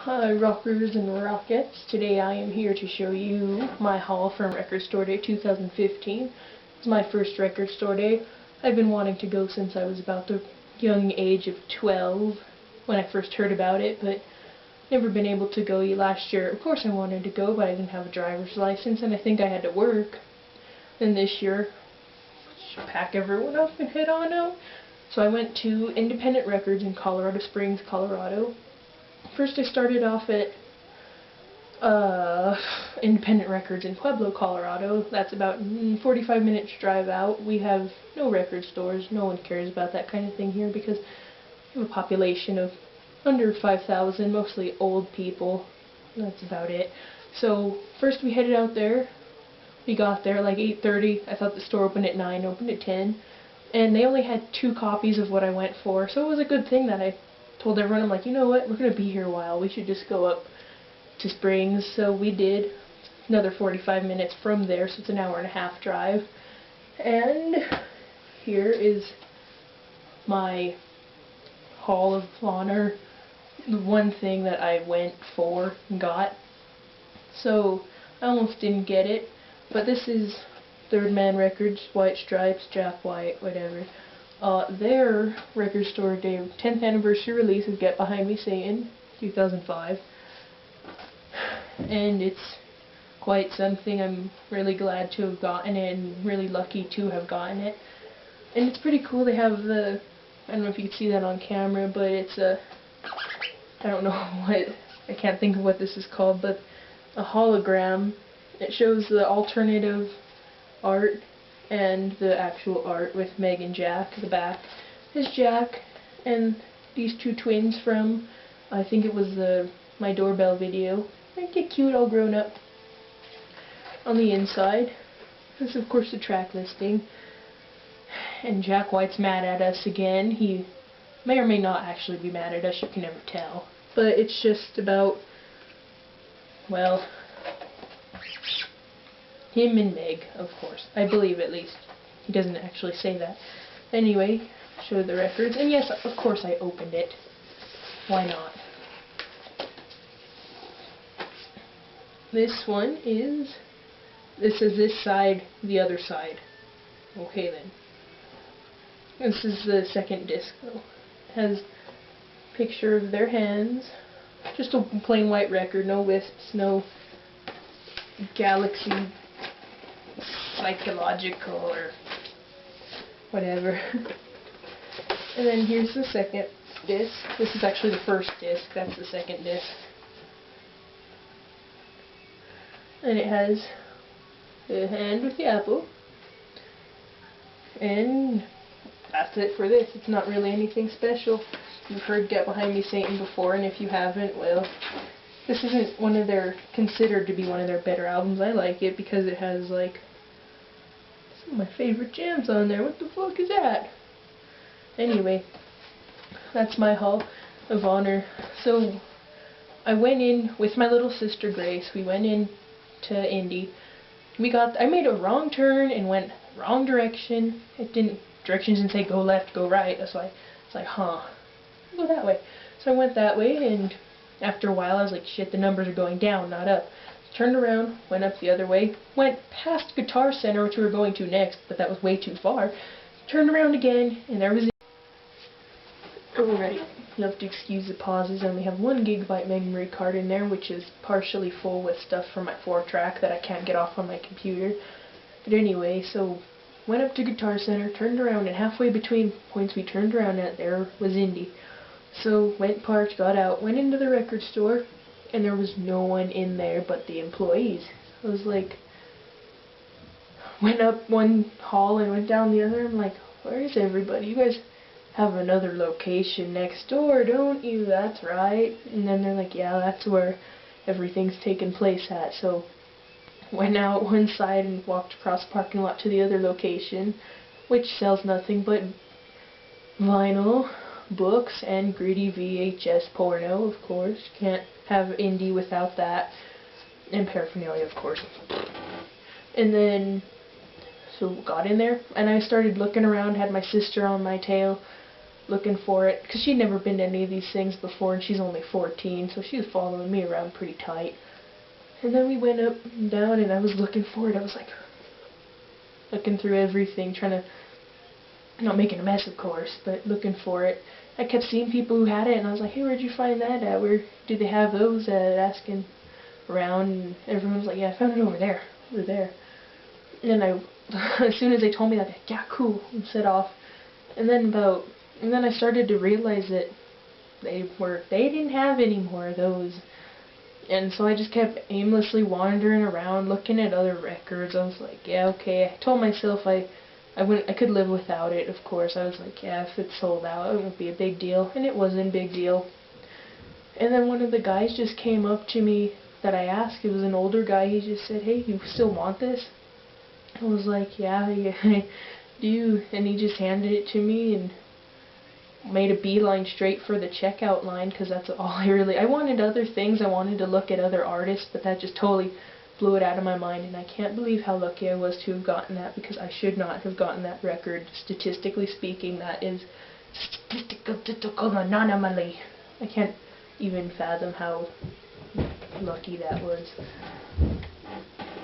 Hi rockers and rockets, today I am here to show you my haul from Record Store Day 2015. It's my first Record Store Day. I've been wanting to go since I was about the young age of 12 when I first heard about it, but never been able to go. Last year, of course I wanted to go, but I didn't have a driver's license and I think I had to work. And this year, just pack everyone up and head on out. So I went to Independent Records in Colorado Springs, Colorado. First I started off at Independent Records in Pueblo, Colorado. That's about 45 minutes drive out. We have no record stores. No one cares about that kind of thing here because we have a population of under 5,000, mostly old people. That's about it. So first we headed out there. We got there like 8:30. I thought the store opened at 9, opened at 10. And they only had 2 copies of what I went for, so it was a good thing that I told everyone, I'm like, you know what, we're going to be here a while, we should just go up to Springs. So we did. Another 45 minutes from there, so it's an hour and a half drive. And here is my Hall of Honor, the one thing that I went for and got. So I almost didn't get it, but this is Third Man Records, White Stripes, Jack White, whatever. Their Record Store Day 10th anniversary release is Get Behind Me Satan, 2005. And it's quite something. I'm really glad to have gotten it and really lucky to have gotten it. And it's pretty cool. They have the, I don't know if you can see that on camera, but it's a, I don't know what, I can't think of what this is called, but a hologram. It shows the alternative art and the actual art with Meg and Jack. The back is Jack and these 2 twins from, I think it was the My Doorbell video. Aren't they cute, all grown up? On the inside, this is of course the track listing. And Jack White's mad at us again. He may or may not actually be mad at us, you can never tell. But it's just about, well, him and Meg, of course. I believe, at least. He doesn't actually say that. Anyway, show the records. And yes, of course I opened it. Why not? This one is, this is this side, the other side. Okay then. This is the second disc though. It has a picture of their hands. Just a plain white record, no wisps, no galaxy psychological or whatever. And then here's the second disc. This is actually the first disc, that's the second disc. And it has the hand with the apple. And that's it for this. It's not really anything special. You've heard Get Behind Me Satan before, and if you haven't, well, this isn't one of their, considered to be one of their better albums. I like it because it has like some of my favorite jams on there. What the fuck is that? Anyway, that's my Hall of Honor. So I went in with my little sister Grace. We went in to Indy. I made a wrong turn and went wrong direction. Directions didn't say go left, go right. That's why it's like, huh, go that way. So I went that way, and after a while I was like, shit, the numbers are going down, not up. Turned around, went up the other way, went past Guitar Center, which we were going to next, but that was way too far. Turned around again, and there was Alright, you'll have to excuse the pauses. I only have 1 GB memory card in there, which is partially full with stuff from my 4-track that I can't get off on my computer. But anyway, so went up to Guitar Center, turned around, and halfway between points we turned around at, there was Indy. So went, parked, got out, went into the record store, and there was no one in there but the employees. I was like, went up one hall and went down the other. I'm like, where is everybody? You guys have another location next door, don't you? That's right. And then they're like, yeah, that's where everything's taking place at. So went out one side and walked across the parking lot to the other location, which sells nothing but vinyl, books, and gritty VHS porno, of course. Can't have indie without that. And paraphernalia, of course. And then, so got in there, and I started looking around, had my sister on my tail, looking for it, because she'd never been to any of these things before, and she's only 14, so she was following me around pretty tight. And then we went up and down, and I was looking for it. I was like, looking through everything, trying to, not making a mess of course, but looking for it. I kept seeing people who had it, and I was like, hey, where'd you find that at? Where do they have those at? Asking around, and everyone was like, yeah, I found it over there, over there. And then as soon as they told me that, yeah, cool, and set off. And then I started to realize that they didn't have any more of those. And so I just kept aimlessly wandering around, looking at other records. I was like, yeah, okay. I told myself I could live without it, of course. I was like, yeah, if it's sold out, it won't be a big deal. And it wasn't a big deal. And then one of the guys just came up to me that I asked. It was an older guy. He just said, hey, you still want this? I was like, yeah, I do. And he just handed it to me and made a beeline straight for the checkout line, because that's all I wanted other things. I wanted to look at other artists, but that just totally blew it out of my mind, and I can't believe how lucky I was to have gotten that, because I should not have gotten that record. Statistically speaking, that is statistical anomaly. I can't even fathom how lucky that was.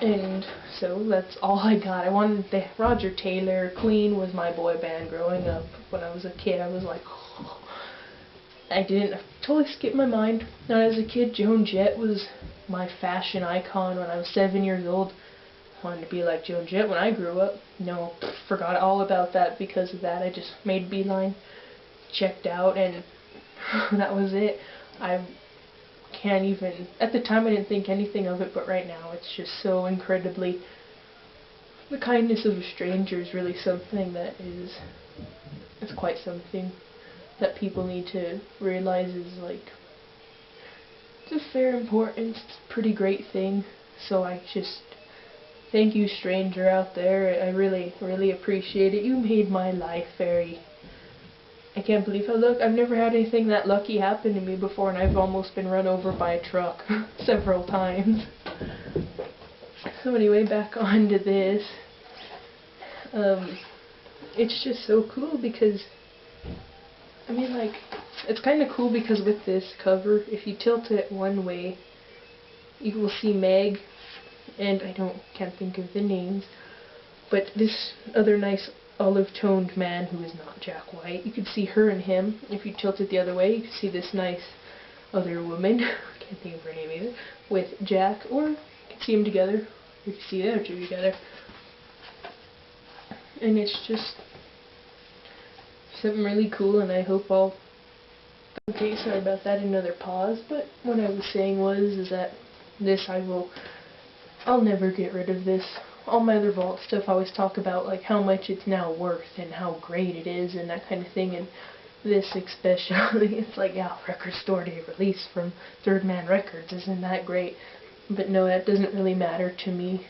And so that's all I got. I wanted the Roger Taylor. Queen was my boy band growing up. When I was a kid, I was like, oh. I totally skipped my mind. Not as a kid, Joan Jett was my fashion icon when I was 7 years old. I wanted to be like Joan Jett when I grew up. No, forgot all about that because of that. I just made beeline, checked out, and that was it. I can't even, at the time I didn't think anything of it, but right now it's just so incredibly, the kindness of a stranger is really something that it's quite something that people need to realize is like, it's a fair importance, it's a pretty great thing. So I just, thank you, stranger out there. I really, really appreciate it. You made my life very, I can't believe how I've never had anything that lucky happen to me before, and I've almost been run over by a truck several times. So anyway, back on to this. It's just so cool because, I mean, like, it's kind of cool because with this cover, if you tilt it one way, you will see Meg, and can't think of the names, but this other nice olive-toned man who is not Jack White. You could see her and him. If you tilt it the other way, you could see this nice other woman, I can't think of her name either, with Jack, or you could see them together. You could see the other two together. And it's just something really cool, and I hope okay, sorry about that, another pause, but what I was saying is that this I'll never get rid of this. All my other vault stuff I always talk about like how much it's now worth and how great it is and that kind of thing, and this especially, it's like, yeah, record store day release from Third Man Records, isn't that great? But no, that doesn't really matter to me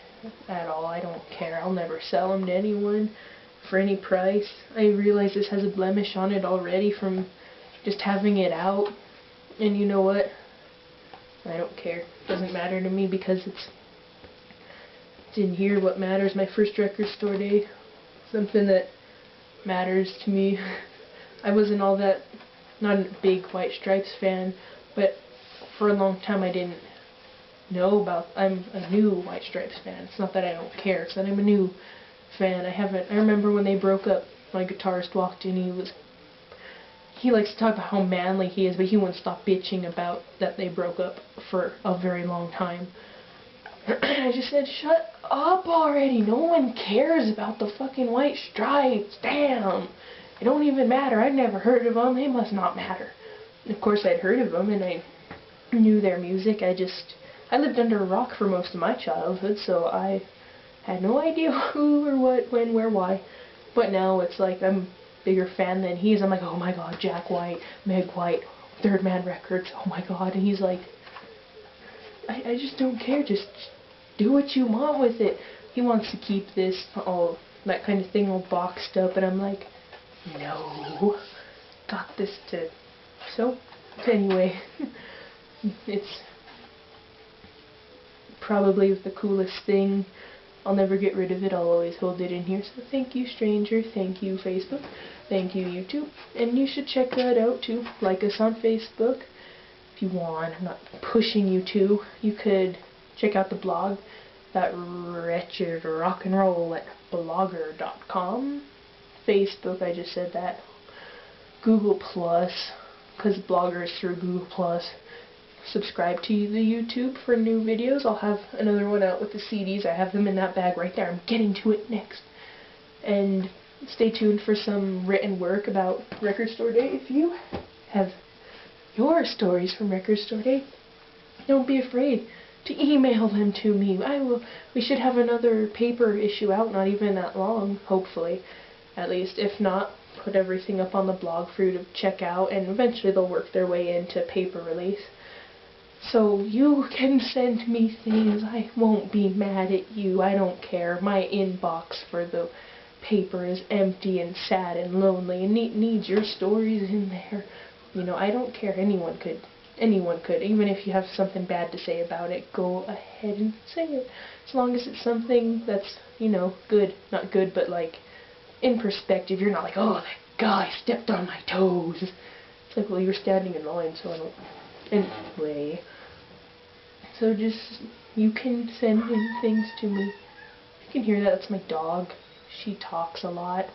at all. I don't care. I'll never sell them to anyone for any price. I realize this has a blemish on it already from just having it out, and you know what? I don't care. It doesn't matter to me because it's in here. What matters, my first record store day, something that matters to me. I wasn't all that, not a big White Stripes fan, but for a long time I didn't know about, I'm a new White Stripes fan. It's not that I don't care, it's that I'm a new fan. I remember when they broke up, my guitarist walked in, he likes to talk about how manly he is, but he wouldn't stop bitching about that they broke up for a very long time. I just said, shut up already, no one cares about the fucking White Stripes, damn! It don't even matter, I'd never heard of them, they must not matter. And of course I'd heard of them, and I knew their music. I lived under a rock for most of my childhood, so I had no idea who or what, when, where, why. But now it's like I'm a bigger fan than he is. I'm like, oh my god, Jack White, Meg White, Third Man Records, oh my god. And he's like, I just don't care, just do what you want with it. He wants to keep this all, that kind of thing all boxed up, and I'm like, no, got this to, so, anyway, it's probably the coolest thing. I'll never get rid of it, I'll always hold it in here, so thank you, stranger, thank you, Facebook. Thank you, YouTube. And you should check that out too. Like us on Facebook if you want. I'm not pushing you to. You could check out the blog, that wretched rock and roll at blogger.com. Facebook, I just said that. Google Plus, because Blogger is through Google Plus. Subscribe to the YouTube for new videos. I'll have another one out with the CDs. I have them in that bag right there. I'm getting to it next. And stay tuned for some written work about Record Store Day. If you have your stories from Record Store Day, don't be afraid to email them to me. We should have another paper issue out, not even that long, hopefully. At least, if not, put everything up on the blog for you to check out, and eventually they'll work their way into paper release. So you can send me things. I won't be mad at you. I don't care. My inbox for the paper is empty and sad and lonely, and it needs your stories in there. You know, I don't care. Anyone could. Even if you have something bad to say about it, go ahead and say it. As long as it's something that's, you know, good. Not good, but like, in perspective. You're not like, oh, that guy stepped on my toes. It's like, well, you're standing in line, so I don't... Anyway. So just, you can send in things to me. You can hear that. That's my dog. She talks a lot.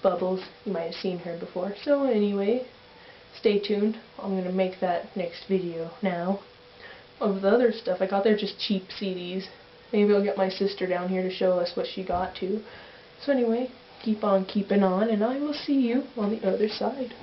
Bubbles. You might have seen her before. So anyway, stay tuned. I'm going to make that next video now. Of the other stuff I got, they're just cheap CDs. Maybe I'll get my sister down here to show us what she got too. So anyway, keep on keeping on, and I will see you on the other side.